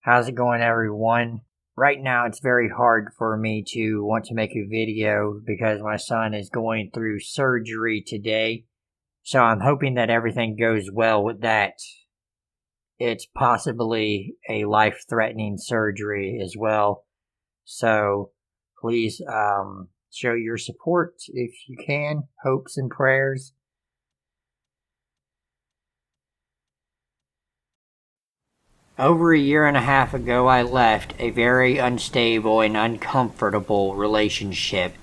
How's it going, everyone? Right now, it's very hard for me to want to make a video because my son is going through surgery today. So I'm hoping that everything goes well with that. It's possibly a life-threatening surgery as well. So please show your support if you can. Hopes and prayers. Over a year and a half ago, I left a very unstable and uncomfortable relationship.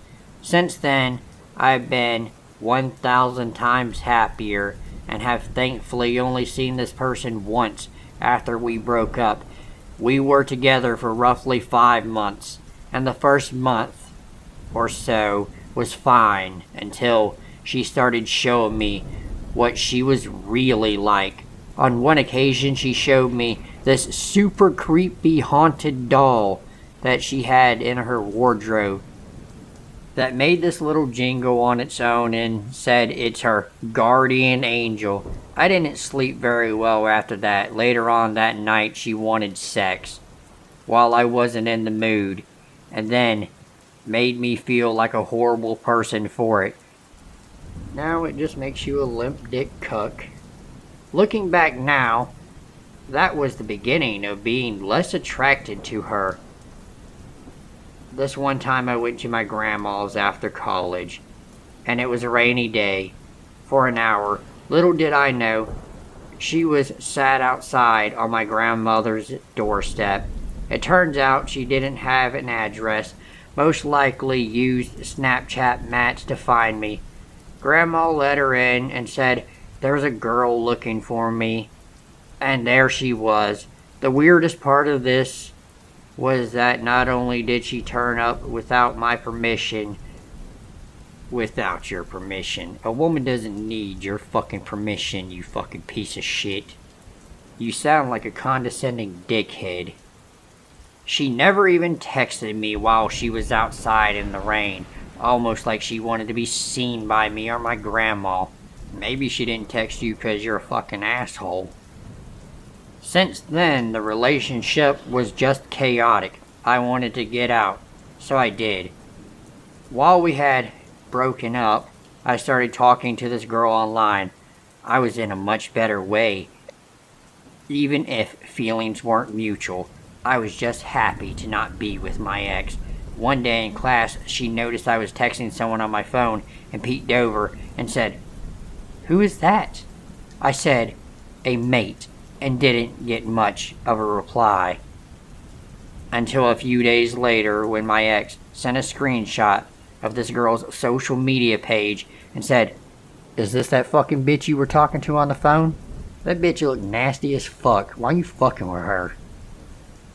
Since then, I've been 1,000 times happier and have thankfully only seen this person once after we broke up. We were together for roughly 5 months, and the first month or so was fine until she started showing me what she was really like. On one occasion, she showed me this super creepy haunted doll that she had in her wardrobe that made this little jingle on its own and said it's her guardian angel. I didn't sleep very well after that. Later on that night, she wanted sex while I wasn't in the mood, and then made me feel like a horrible person for it. Now it just makes you a limp dick cuck. Looking back now, that was the beginning of being less attracted to her. This one time I went to my grandma's after college, and it was a rainy day. For an hour, little did I know, she was sat outside on my grandmother's doorstep. It turns out she didn't have an address, most likely used Snapchat Mats to find me. Grandma let her in and said, "There's a girl looking for me." And there she was. The weirdest part of this was that not only did she turn up without my permission, without your permission. A woman doesn't need your fucking permission, you fucking piece of shit. You sound like a condescending dickhead. She never even texted me while she was outside in the rain, almost like she wanted to be seen by me or my grandma. Maybe she didn't text you because you're a fucking asshole. Since then, the relationship was just chaotic. I wanted to get out, so I did. While we had broken up, I started talking to this girl online. I was in a much better way. Even if feelings weren't mutual, I was just happy to not be with my ex. One day in class, she noticed I was texting someone on my phone and peeked over and said, "Who is that?" I said, "A mate," and didn't get much of a reply. Until a few days later when my ex sent a screenshot of this girl's social media page and said, "Is this that fucking bitch you were talking to on the phone? That bitch looked nasty as fuck. Why you fucking with her?"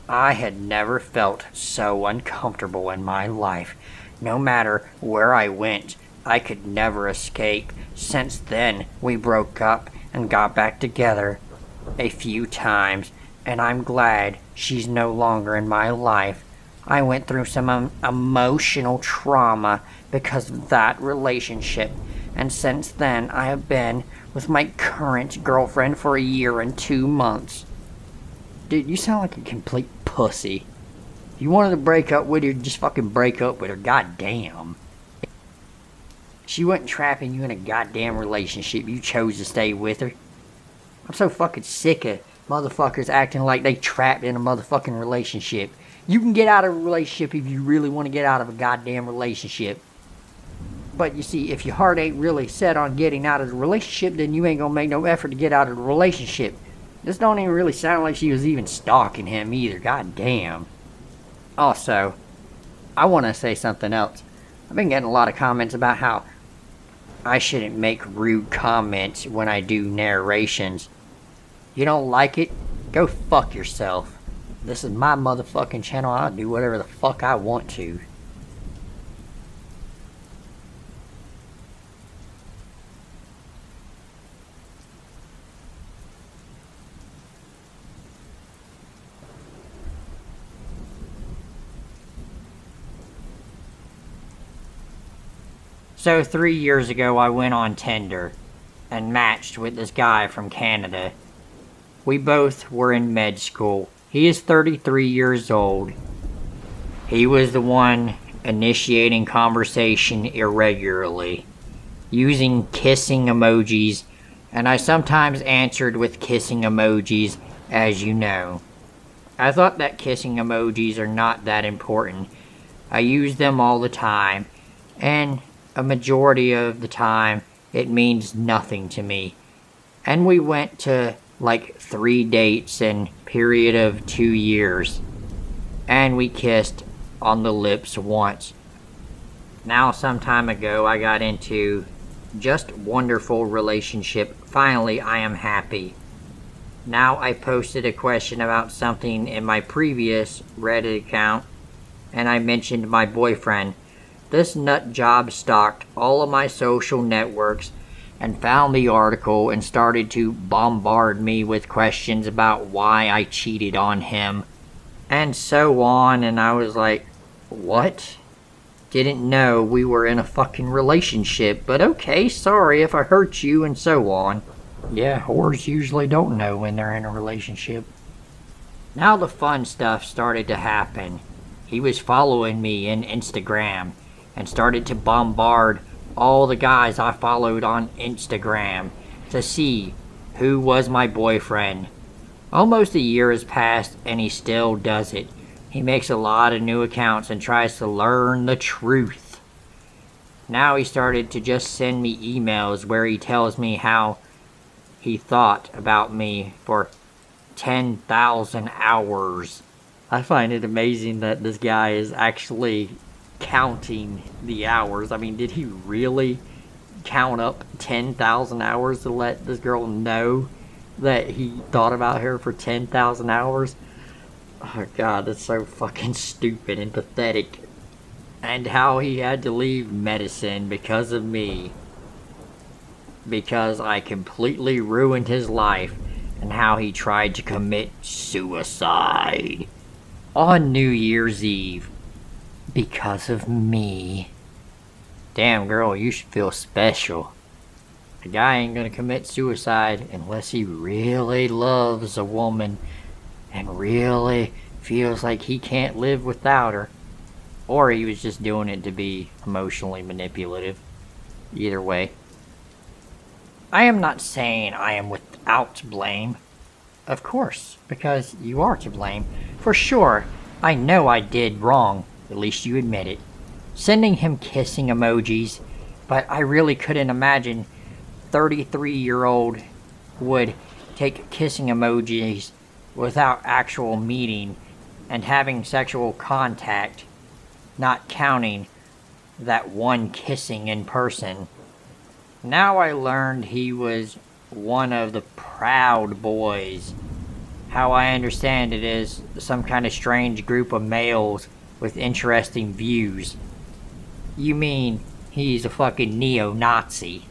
I had never felt so uncomfortable in my life. No matter where I went, I could never escape. Since then, we broke up and got back together a few times, and I'm glad she's no longer in my life. I went through some emotional trauma because of that relationship, and since then I have been with my current girlfriend for a year and 2 months. Dude, you sound like a complete pussy. If you wanted to break up with her, just fucking break up with her, goddamn. She wasn't trapping you in a goddamn relationship. You chose to stay with her. I'm so fucking sick of motherfuckers acting like they trapped in a motherfucking relationship. You can get out of a relationship if you really want to get out of a goddamn relationship. But you see, if your heart ain't really set on getting out of the relationship, then you ain't gonna make no effort to get out of the relationship. This don't even really sound like she was even stalking him either, goddamn. Also, I want to say something else. I've been getting a lot of comments about how I shouldn't make rude comments when I do narrations. You don't like it? Go fuck yourself. This is my motherfucking channel. I'll do whatever the fuck I want to. So 3 years ago I went on Tinder and matched with this guy from Canada. We both were in med school. He is 33 years old. He was the one initiating conversation irregularly, using kissing emojis, and I sometimes answered with kissing emojis, as you know. I thought that kissing emojis are not that important. I use them all the time, and a majority of the time, it means nothing to me. And we went to like 3 dates in a period of 2 years. And we kissed on the lips once. Now, some time ago, I got into just wonderful relationship. Finally, I am happy. Now, I posted a question about something in my previous Reddit account, and I mentioned my boyfriend. This nut job stalked all of my social networks and found the article and started to bombard me with questions about why I cheated on him and so on, and I was like, what? Didn't know we were in a fucking relationship, but okay, sorry if I hurt you, and so on. Yeah, whores usually don't know when they're in a relationship. Now the fun stuff started to happen. He was following me in Instagram and started to bombard all the guys I followed on Instagram to see who was my boyfriend. Almost a year has passed and he still does it. He makes a lot of new accounts and tries to learn the truth. Now he started to just send me emails where he tells me how he thought about me for 10,000 hours. I find it amazing that this guy is actually counting the hours. I mean, did he really count up 10,000 hours to let this girl know that he thought about her for 10,000 hours? Oh god, that's so fucking stupid and pathetic. And how he had to leave medicine because of me. Because I completely ruined his life, and how he tried to commit suicide on New Year's Eve because of me. Damn, girl, you should feel special. A guy ain't gonna commit suicide unless he really loves a woman and really feels like he can't live without her. Or he was just doing it to be emotionally manipulative. Either way. I am not saying I am without blame. Of course, because you are to blame. For sure, I know I did wrong. At least you admit it. Sending him kissing emojis, but I really couldn't imagine 33-year-old would take kissing emojis without actual meeting and having sexual contact, not counting that one kissing in person. Now I learned he was one of the Proud Boys. How I understand it is some kind of strange group of males with interesting views. You mean he's a fucking neo-Nazi?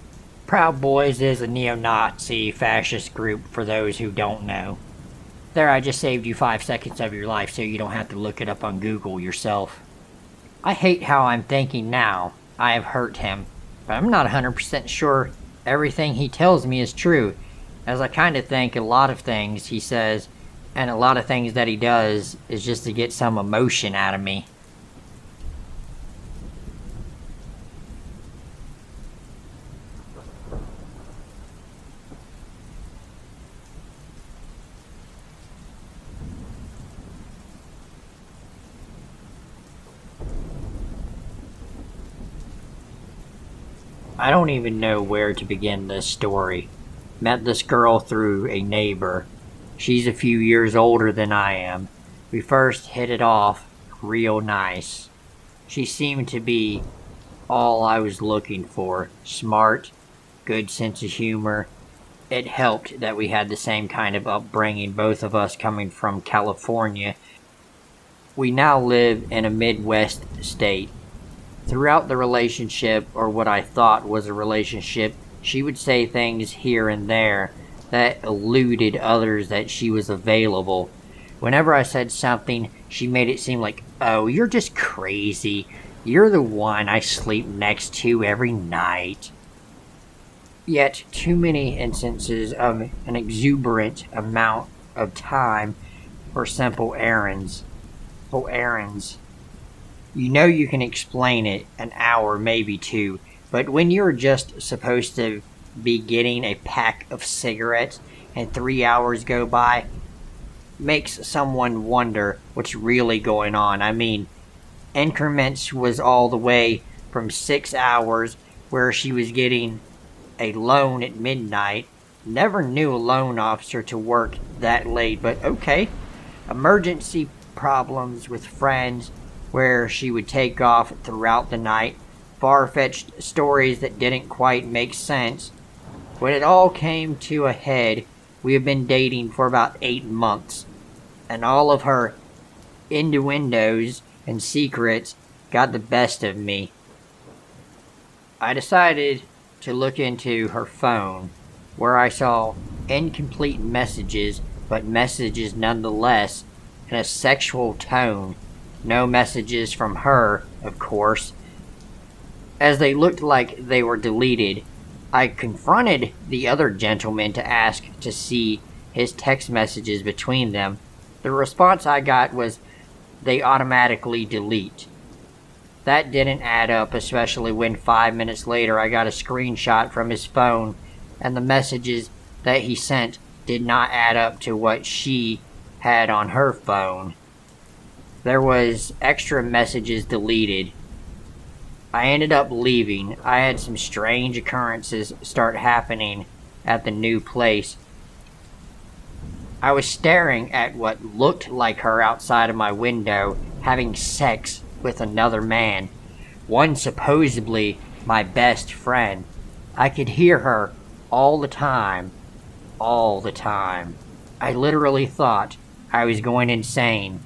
Proud Boys is a neo-Nazi fascist group for those who don't know. There, I just saved you 5 seconds of your life so you don't have to look it up on Google yourself. I hate how I'm thinking now. I have hurt him, but I'm not 100% sure everything he tells me is true, as I kind of think a lot of things he says and a lot of things that he does is just to get some emotion out of me. I don't even know where to begin this story. Met this girl through a neighbor. She's a few years older than I am. We first hit it off real nice. She seemed to be all I was looking for. Smart, good sense of humor. It helped that we had the same kind of upbringing, both of us coming from California. We now live in a Midwest state. Throughout the relationship, or what I thought was a relationship, she would say things here and there that eluded others that she was available. Whenever I said something, she made it seem like, oh, you're just crazy. You're the one I sleep next to every night. Yet, too many instances of an exuberant amount of time for simple errands. Simple errands. You know you can explain it an hour, maybe two, but when you're just supposed to be getting a pack of cigarettes and 3 hours go by, makes someone wonder what's really going on. I mean, increments was all the way from 6 hours where she was getting a loan at midnight. Never knew a loan officer to work that late, but okay. Emergency problems with friends where she would take off throughout the night. Far-fetched stories that didn't quite make sense. When it all came to a head, we have been dating for about 8 months, and all of her innuendos and secrets got the best of me. I decided to look into her phone, where I saw incomplete messages, but messages nonetheless, in a sexual tone. No messages from her, of course. As they looked like they were deleted, I confronted the other gentleman to ask to see his text messages between them. The response I got was, they automatically delete. That didn't add up, especially when 5 minutes later I got a screenshot from his phone, and the messages that he sent did not add up to what she had on her phone. There was extra messages deleted. I ended up leaving. I had some strange occurrences start happening at the new place. I was staring at what looked like her outside of my window, having sex with another man. One supposedly my best friend. I could hear her all the time. All the time. I literally thought I was going insane.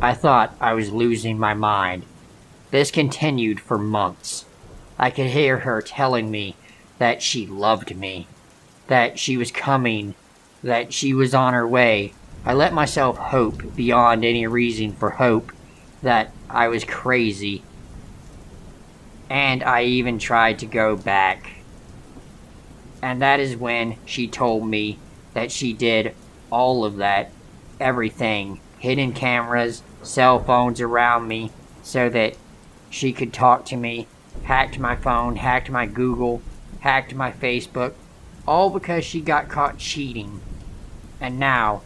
I thought I was losing my mind. This continued for months. I could hear her telling me that she loved me, that she was coming, that she was on her way. I let myself hope beyond any reason for hope that I was crazy. And I even tried to go back. And that is when she told me that she did all of that, everything, hidden cameras, cell phones around me, so that she could talk to me, hacked my phone, hacked my Google, hacked my Facebook, all because she got caught cheating. And now,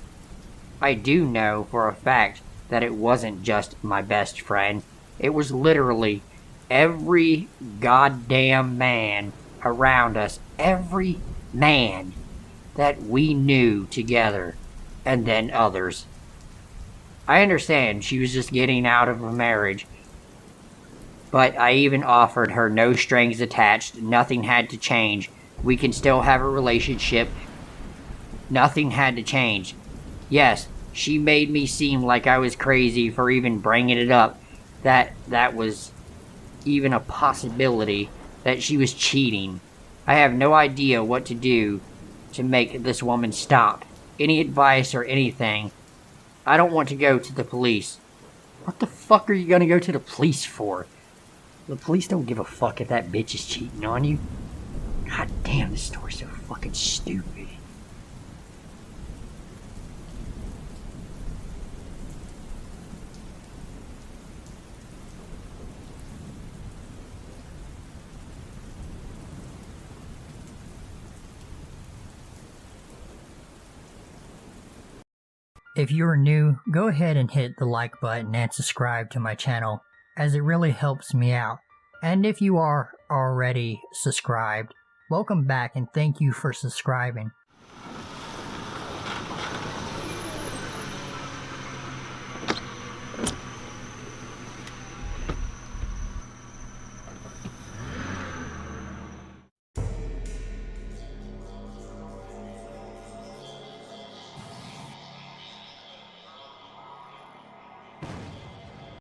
I do know for a fact that it wasn't just my best friend. It was literally every goddamn man around us, every man that we knew together, and then others. I understand she was just getting out of a marriage, but I even offered her no strings attached. Nothing had to change. We can still have a relationship. Nothing had to change. Yes, she made me seem like I was crazy for even bringing it up, that was even a possibility, that she was cheating. I have no idea what to do to make this woman stop. Any advice or anything. I don't want to go to the police. What the fuck are you gonna go to the police for? The police don't give a fuck if that bitch is cheating on you. God damn, this story's so fucking stupid. If you are new, go ahead and hit the like button and subscribe to my channel, as it really helps me out. And if you are already subscribed, welcome back and thank you for subscribing.